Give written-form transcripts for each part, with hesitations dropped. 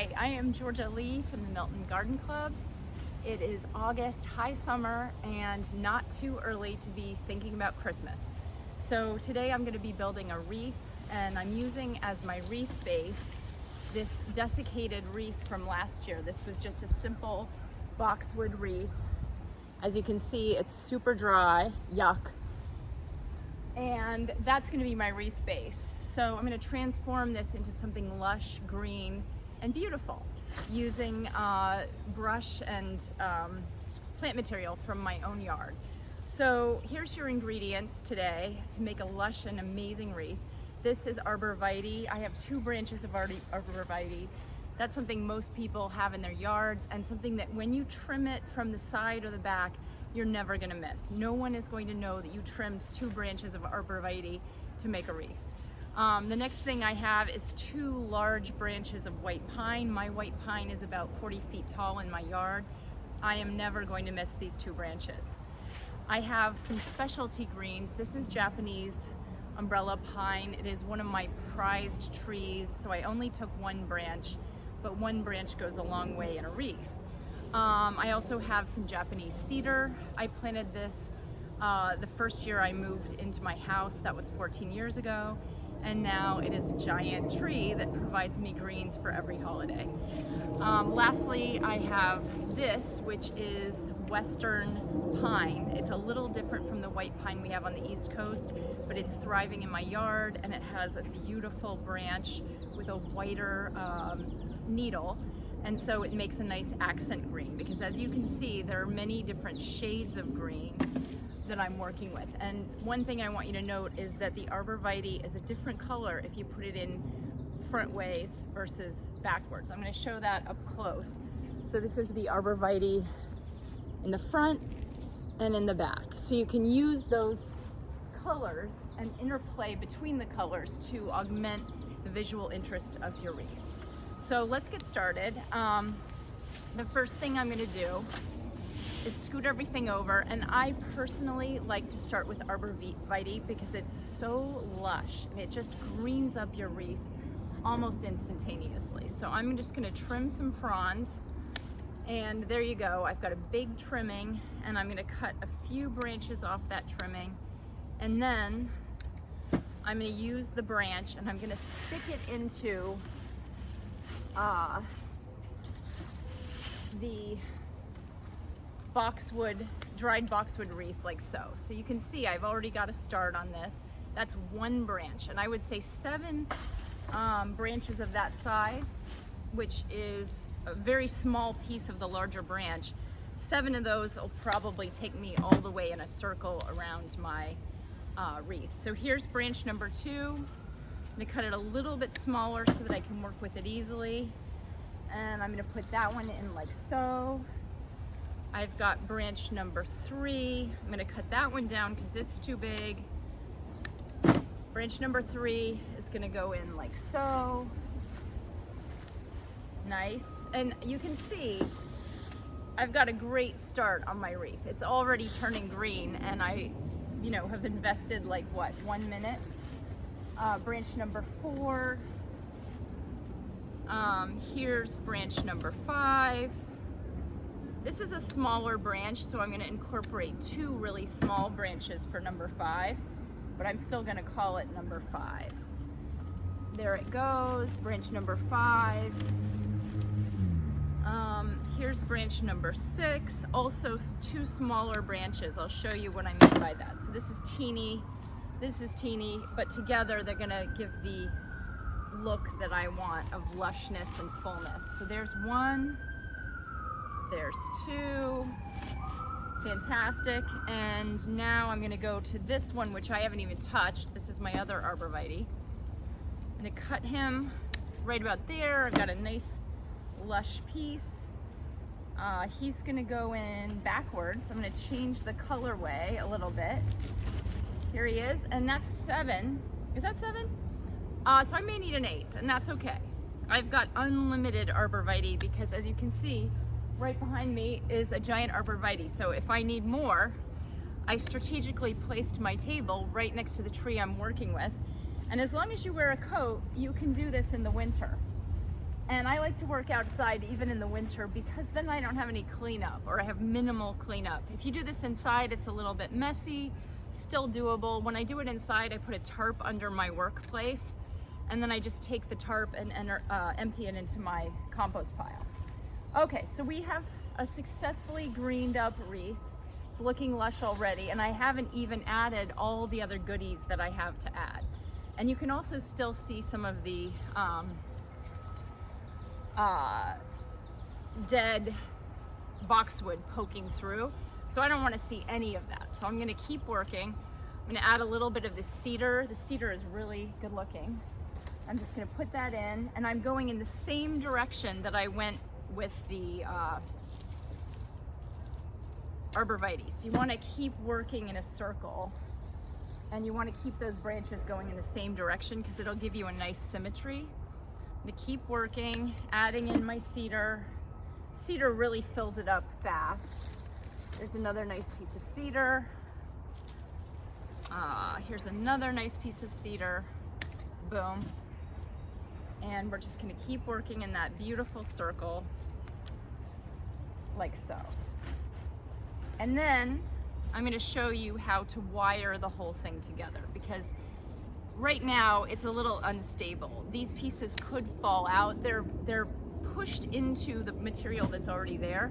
Hi, I am Georgia Lee from the Milton Garden Club. It is August, high summer, and not too early to be thinking about Christmas. So today I'm going to be building a wreath, and I'm using as my wreath base this desiccated wreath from last year. This was just a simple boxwood wreath. As you can see, it's super dry, yuck. And that's going to be my wreath base. So I'm going to transform this into something lush, green, and beautiful using brush and plant material from my own yard. So here's your ingredients today to make a lush and amazing wreath. This is arborvitae. I have 2 branches of arborvitae. That's something most people have in their yards, and something that when you trim it from the side or the back, you're never gonna miss. No one is going to know that you trimmed 2 branches of arborvitae to make a wreath. The next thing I have is 2 large branches of white pine. My white pine is about 40 feet tall in my yard. I am never going to miss these 2 branches. I have some specialty greens. This is Japanese umbrella pine. It is one of my prized trees, so I only took 1 branch, but 1 branch goes a long way in a wreath. I also have some Japanese cedar. I planted this the first year I moved into my house. That was 14 years ago. And now it is a giant tree that provides me greens for every holiday. Lastly, I have this, which is western pine. It's a little different from the white pine we have on the East Coast, but it's thriving in my yard, and it has a beautiful branch with a whiter needle. And so it makes a nice accent green, because as you can see, there are many different shades of green that I'm working with. And one thing I want you to note is that the arborvitae is a different color if you put it in front ways versus backwards. I'm going to show that up close. So this is the arborvitae in the front and in the back. So you can use those colors and interplay between the colors to augment the visual interest of your wreath. So let's get started. The first thing I'm going to do is scoot everything over, and I personally like to start with arborvitae because it's so lush and it just greens up your wreath almost instantaneously. So I'm just going to trim some fronds, and there you go. I've got a big trimming, and I'm going to cut a few branches off that trimming, and then I'm going to use the branch and I'm going to stick it into the dried boxwood wreath, like so. So you can see I've already got a start on this. That's 1 branch, and I would say 7 branches of that size, which is a very small piece of the larger branch. 7 of those will probably take me all the way in a circle around my wreath. So here's branch number 2. I'm going to cut it a little bit smaller so that I can work with it easily. And I'm going to put that one in like so. I've got branch number 3. I'm going to cut that one down because it's too big. Branch number 3 is going to go in like so. Nice. And you can see I've got a great start on my wreath. It's already turning green, and I, have invested like what, 1 minute. Branch number 4. Here's branch number 5. This is a smaller branch, so I'm going to incorporate 2 really small branches for number 5, but I'm still going to call it number 5. There it goes, branch number 5. Here's branch number 6, also 2 smaller branches. I'll show you what I mean by that. So this is teeny, but together they're going to give the look that I want of lushness and fullness. So there's 1, there's 2, fantastic. And now I'm going to go to this one, which I haven't even touched. This is my other arborvitae. I'm going to cut him right about there. I've got a nice lush piece. He's going to go in backwards. I'm going to change the colorway a little bit. Here he is, and that's 7. Is that 7? So I may need an 8th, and that's okay. I've got unlimited arborvitae because, as you can see, right behind me is a giant arborvitae. So if I need more, I strategically placed my table right next to the tree I'm working with. And as long as you wear a coat, you can do this in the winter. And I like to work outside even in the winter because then I don't have any cleanup, or I have minimal cleanup. If you do this inside, it's a little bit messy, still doable. When I do it inside, I put a tarp under my workplace, and then I just take the tarp and empty it into my compost pile. Okay, so we have a successfully greened up wreath. It's looking lush already, and I haven't even added all the other goodies that I have to add. And you can also still see some of the dead boxwood poking through. So I don't want to see any of that. So I'm going to keep working. I'm going to add a little bit of the cedar. The cedar is really good looking. I'm just going to put that in, and I'm going in the same direction that I went with the arborvitae. You want to keep working in a circle, and you want to keep those branches going in the same direction because it'll give you a nice symmetry. I'm going to keep working, adding in my cedar. Cedar really fills it up fast. There's another nice piece of cedar. Here's another nice piece of cedar. Boom. And we're just going to keep working in that beautiful circle like so. And then I'm going to show you how to wire the whole thing together, because right now it's a little unstable. These pieces could fall out. They're pushed into the material that's already there,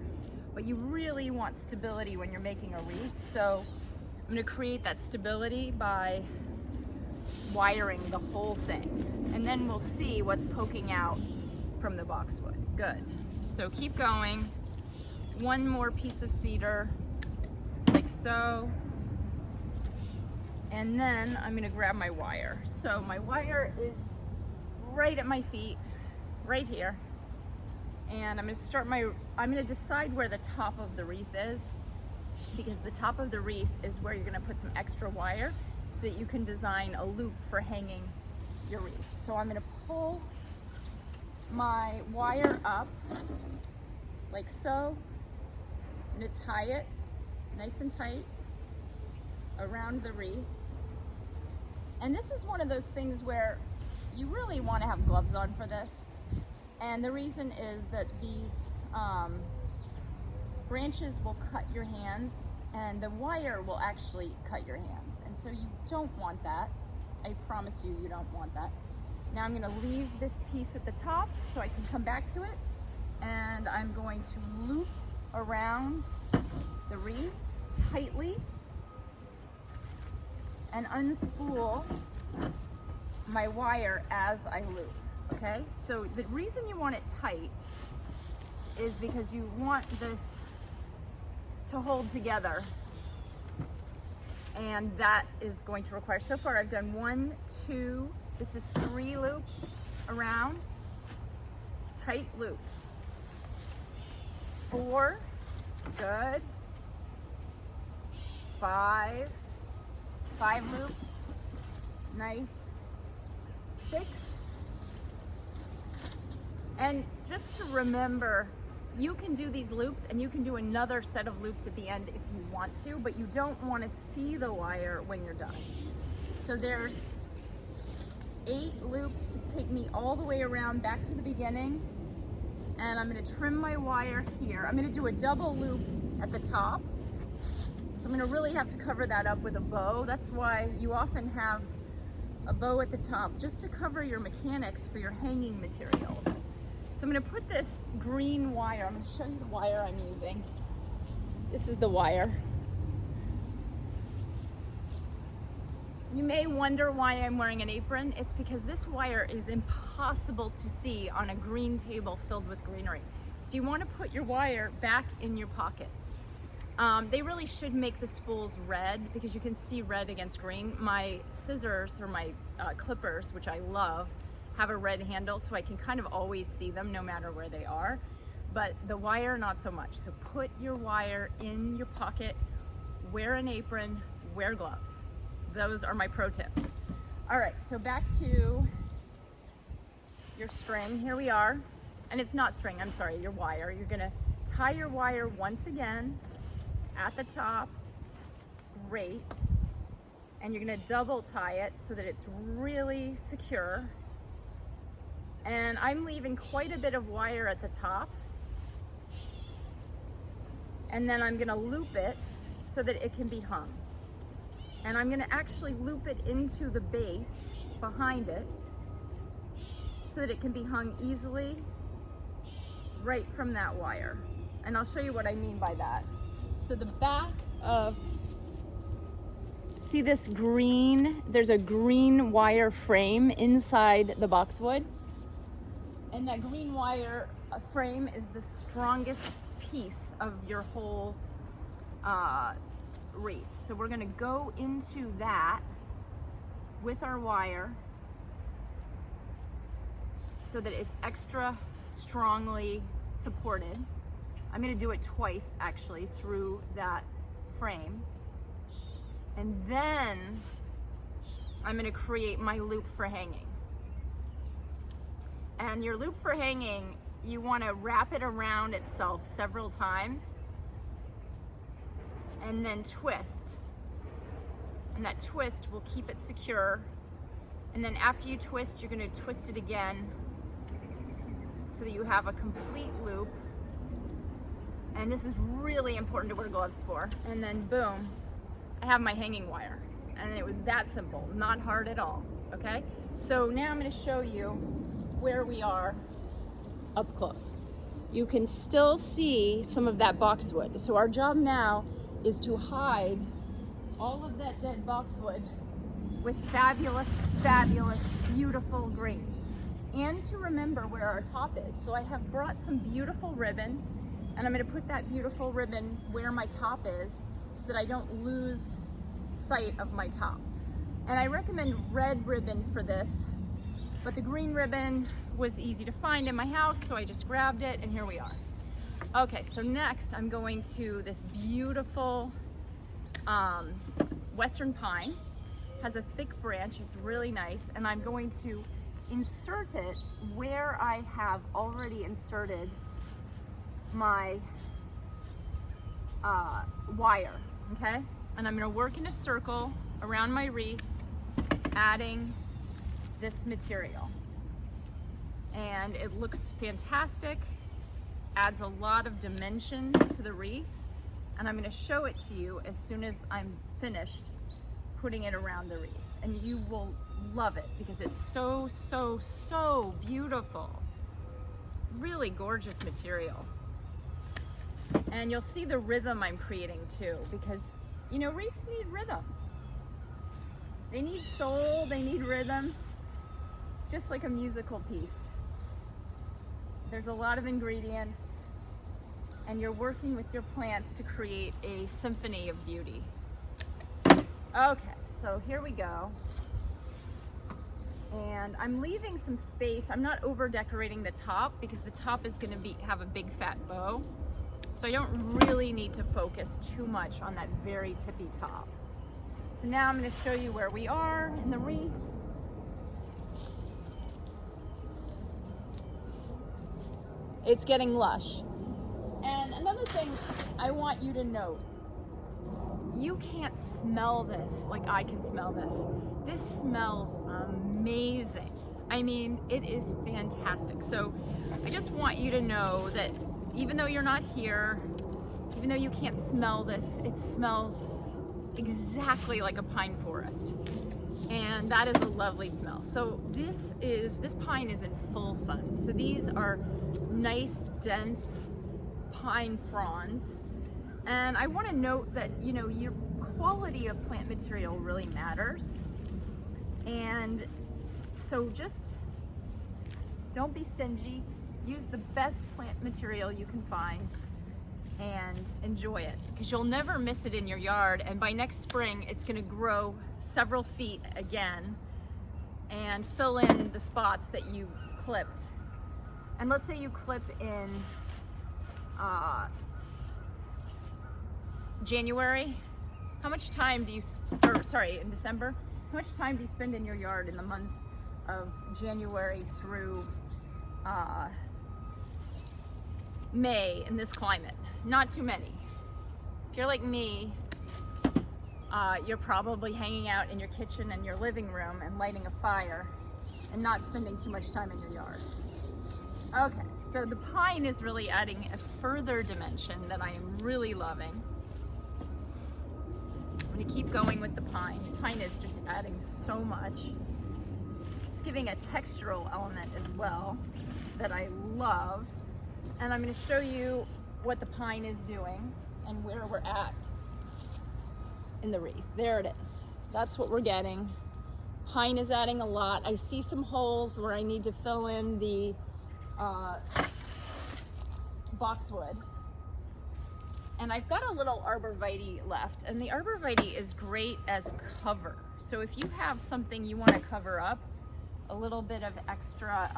but you really want stability when you're making a wreath. So I'm going to create that stability by wiring the whole thing, and then we'll see what's poking out from the boxwood. Good. So keep going. One more piece of cedar, like so. And then I'm going to grab my wire. So my wire is right at my feet, right here. And I'm going to decide where the top of the wreath is, because the top of the wreath is where you're going to put some extra wire so that you can design a loop for hanging your wreath. So I'm going to pull my wire up like so. I'm going to tie it nice and tight around the wreath. And this is one of those things where you really want to have gloves on for this. And the reason is that these branches will cut your hands, and the wire will actually cut your hands. And so you don't want that. I promise you, you don't want that. Now I'm going to leave this piece at the top so I can come back to it. And I'm going to loop around the wreath tightly and unspool my wire as I loop. Okay, so the reason you want it tight is because you want this to hold together, and that is going to require, so far I've done 1, 2, this is 3 loops around, tight loops, 4, good, 5 loops, nice, 6. And just to remember, you can do these loops and you can do another set of loops at the end if you want to, but you don't want to see the wire when you're done. So there's 8 loops to take me all the way around back to the beginning. And I'm going to trim my wire here. I'm going to do a double loop at the top. So I'm going to really have to cover that up with a bow. That's why you often have a bow at the top, just to cover your mechanics for your hanging materials. So I'm going to put this green wire, I'm going to show you the wire I'm using. This is the wire. You may wonder why I'm wearing an apron. It's because this wire is impossible to see on a green table filled with greenery. So you want to put your wire back in your pocket. They really should make the spools red because you can see red against green. My scissors, or my clippers, which I love, have a red handle, so I can kind of always see them no matter where they are. But the wire, not so much. So put your wire in your pocket, wear an apron, wear gloves. Those are my pro tips. All right, so back to your string. Here we are. And it's not string, I'm sorry, your wire. You're gonna tie your wire once again at the top, great. And you're gonna double tie it so that it's really secure. And I'm leaving quite a bit of wire at the top. And then I'm gonna loop it so that it can be hung. And I'm gonna actually loop it into the base behind it so that it can be hung easily right from that wire. And I'll show you what I mean by that. So the back of, see this green, there's a green wire frame inside the boxwood. And that green wire frame is the strongest piece of your whole wreath. So we're gonna go into that with our wire so that it's extra strongly supported. I'm gonna do it twice actually through that frame. And then I'm gonna create my loop for hanging. And your loop for hanging, you wanna wrap it around itself several times and then twist. And that twist will keep it secure. And then after you twist, you're gonna twist it again so that you have a complete loop. And this is really important to wear gloves for. And then boom, I have my hanging wire. And it was that simple, not hard at all, okay? So now I'm gonna show you where we are up close. You can still see some of that boxwood. So our job now is to hide all of that dead boxwood with fabulous, fabulous, beautiful grains. And to remember where our top is. So I have brought some beautiful ribbon, and I'm gonna put that beautiful ribbon where my top is so that I don't lose sight of my top. And I recommend red ribbon for this, but the green ribbon was easy to find in my house, so I just grabbed it, and here we are. Okay, so next I'm going to this beautiful western pine. Has a thick branch, it's really nice, and I'm going to insert it where I have already inserted my wire, okay? And I'm gonna work in a circle around my wreath, adding this material. And it looks fantastic, adds a lot of dimension to the wreath, and I'm gonna show it to you as soon as I'm finished putting it around the wreath. And you will love it because it's so, so, so beautiful. Really gorgeous material. And you'll see the rhythm I'm creating too, because you know, wreaths need rhythm. They need soul, they need rhythm. It's just like a musical piece. There's a lot of ingredients, and you're working with your plants to create a symphony of beauty. Okay, so here we go. And I'm leaving some space. I'm not over decorating the top because the top is gonna have a big fat bow. So I don't really need to focus too much on that very tippy top. So now I'm gonna show you where we are in the wreath. It's getting lush. And another thing I want you to note, you can't smell this like I can smell this. This smells amazing. I mean, it is fantastic. So I just want you to know that even though you're not here, even though you can't smell this, it smells exactly like a pine forest. And that is a lovely smell. So this pine is in full sun. So these are nice, dense pine fronds. And I want to note that, you know, your quality of plant material really matters. And so just don't be stingy. Use the best plant material you can find and enjoy it, because you'll never miss it in your yard. And by next spring, it's going to grow several feet again and fill in the spots that you clipped. And let's say you clip in January. How much time do you, in December? How much time do you spend in your yard in the months of January through May in this climate? Not too many. If you're like me, you're probably hanging out in your kitchen and your living room and lighting a fire and not spending too much time in your yard. Okay, so the pine is really adding a further dimension that I am really loving. I'm gonna keep going with the pine. Pine is just adding so much. It's giving a textural element as well that I love. And I'm gonna show you what the pine is doing and where we're at in the wreath. There it is. That's what we're getting. Pine is adding a lot. I see some holes where I need to fill in the boxwood. And I've got a little arborvitae left, and the arborvitae is great as cover. So if you have something you want to cover up, a little bit of extra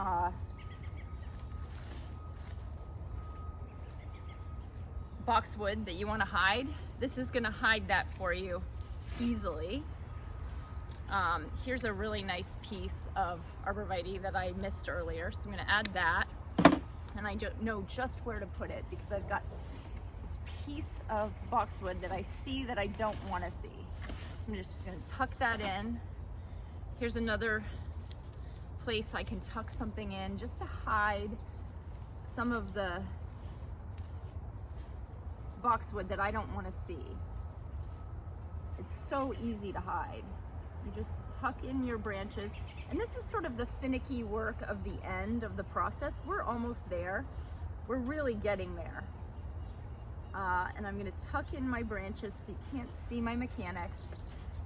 boxwood that you want to hide, this is going to hide that for you easily. Here's a really nice piece of arborvitae that I missed earlier, so I'm going to add that. And I don't know just where to put it because I've got this piece of boxwood that I see that I don't want to see. I'm just going to tuck that in. Here's another place I can tuck something in just to hide some of the boxwood that I don't want to see. It's so easy to hide. You just tuck in your branches. And this is sort of the finicky work of the end of the process. We're almost there. We're really getting there. And I'm going to tuck in my branches so you can't see my mechanics.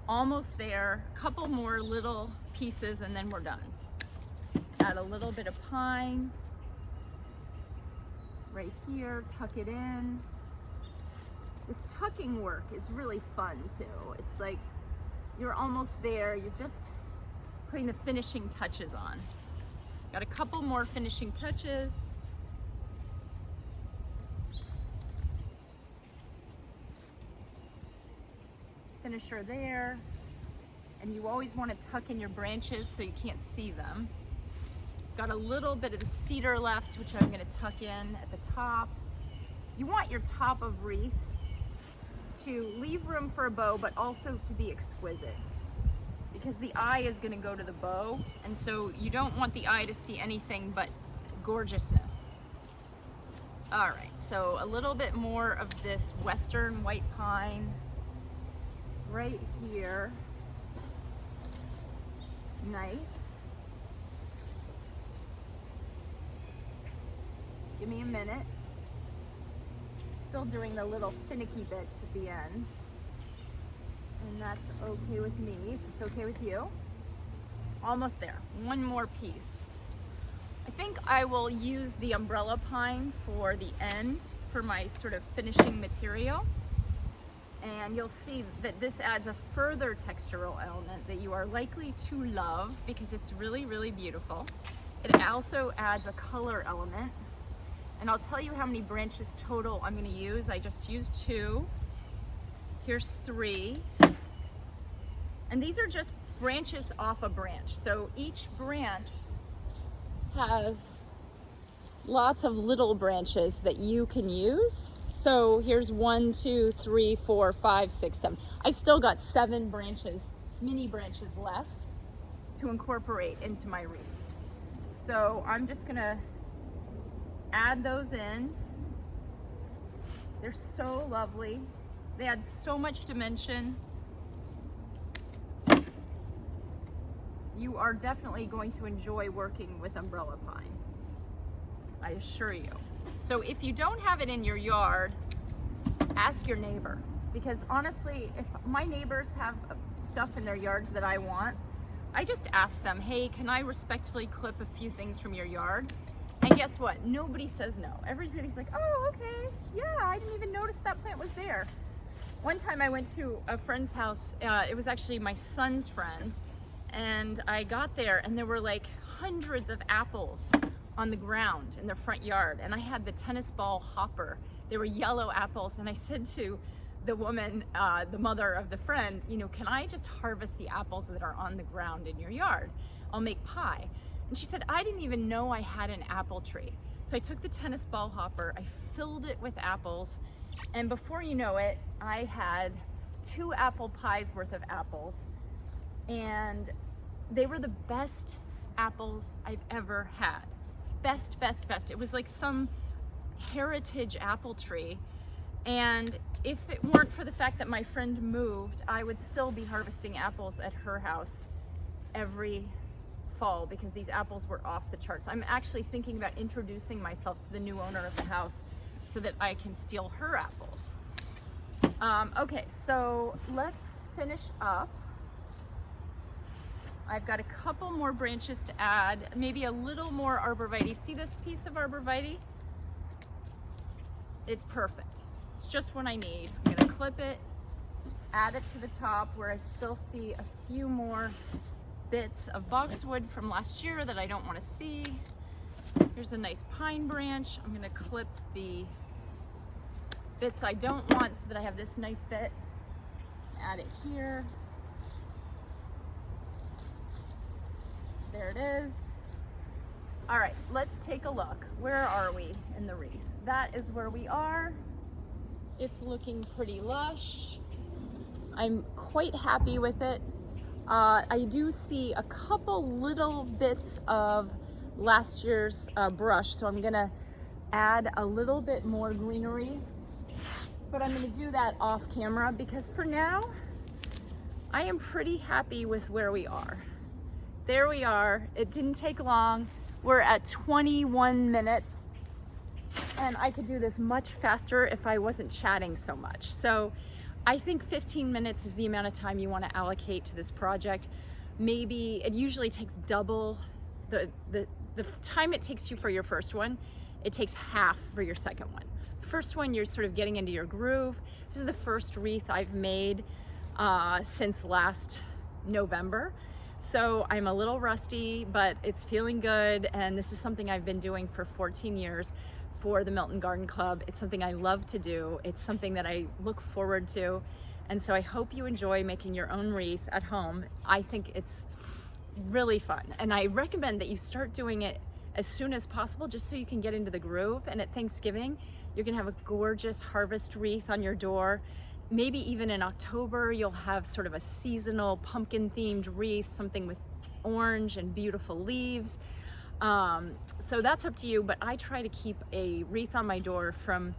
Almost there. A couple more little pieces and then we're done. Add a little bit of pine right here. Tuck it in. This tucking work is really fun too. It's like you're almost there. You're just putting the finishing touches on. Got a couple more finishing touches. Finisher there. And you always want to tuck in your branches so you can't see them. Got a little bit of the cedar left, which I'm going to tuck in at the top. You want your top of wreath to leave room for a bow, but also to be exquisite. Because the eye is going to go to the bow, and so you don't want the eye to see anything but gorgeousness. All right, so a little bit more of this western white pine right here. Nice. Give me a minute. Still doing the little finicky bits at the end. And that's okay with me, if it's okay with you. Almost there. One more piece. I think I will use the umbrella pine for the end for my sort of finishing material. And you'll see that this adds a further textural element that you are likely to love because it's really, really beautiful. It also adds a color element. And I'll tell you how many branches total I'm going to use. I just used 2. Here's 3. And these are just branches off a branch. So each branch has lots of little branches that you can use. So here's 1, 2, 3, 4, 5, 6, 7. I've still got 7 branches, mini branches left to incorporate into my wreath. So I'm just gonna add those in. They're so lovely. They add so much dimension. You are definitely going to enjoy working with umbrella pine, I assure you. So if you don't have it in your yard, ask your neighbor. Because honestly, if my neighbors have stuff in their yards that I want, I just ask them, hey, can I respectfully clip a few things from your yard? And guess what? Nobody says no. Everybody's like, oh, okay, yeah, I didn't even notice that plant was there. One time I went to a friend's house, it was actually my son's friend, and I got there and there were like hundreds of apples on the ground in their front yard, and I had the tennis ball hopper. They were yellow apples, and I said to the woman, the mother of the friend, you know, can I just harvest the apples that are on the ground in your yard? I'll make pie. And she said, I didn't even know I had an apple tree. So I took the tennis ball hopper, I filled it with apples, and before you know it, I had 2 apple pies worth of apples, and they were the best apples I've ever had. Best, best, best. It was like some heritage apple tree. And if it weren't for the fact that my friend moved, I would still be harvesting apples at her house every fall because these apples were off the charts. I'm actually thinking about introducing myself to the new owner of the house so that I can steal her apples. Okay, so let's finish up. I've got a couple more branches to add, maybe a little more arborvitae. See this piece of arborvitae? It's perfect. It's just what I need. I'm gonna clip it, add it to the top where I still see a few more bits of boxwood from last year that I don't want to see. Here's a nice pine branch. I'm gonna clip the bits I don't want so that I have this nice bit. Add it here. There it is. All right, let's take a look. Where are we in the wreath? That is where we are. It's looking pretty lush. I'm quite happy with it. I do see a couple little bits of last year's brush, so I'm gonna add a little bit more greenery, but I'm gonna do that off camera because for now, I am pretty happy with where we are. There we are. It didn't take long. We're at 21 minutes, and I could do this much faster if I wasn't chatting so much. So I think 15 minutes is the amount of time you want to allocate to this project. Maybe it usually takes double the time it takes you for your first one. It takes half for your second one. First one, you're sort of getting into your groove. This is the first wreath I've made since last November. So I'm a little rusty, but it's feeling good. And this is something I've been doing for 14 years for the Milton Garden Club. It's something I love to do. It's something that I look forward to. And so I hope you enjoy making your own wreath at home. I think it's really fun. And I recommend that you start doing it as soon as possible, just so you can get into the groove. And at Thanksgiving, you're gonna have a gorgeous harvest wreath on your door. Maybe even in October, you'll have sort of a seasonal pumpkin themed wreath, something with orange and beautiful leaves. So that's up to you, but I try to keep a wreath on my door from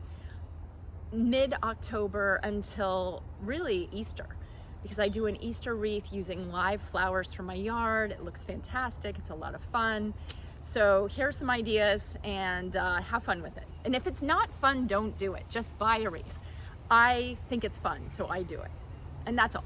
mid-October until really Easter, because I do an Easter wreath using live flowers from my yard. It looks fantastic, it's a lot of fun. So here's some ideas, and have fun with it. And if it's not fun, don't do it, just buy a wreath. I think it's fun, so I do it. And that's all.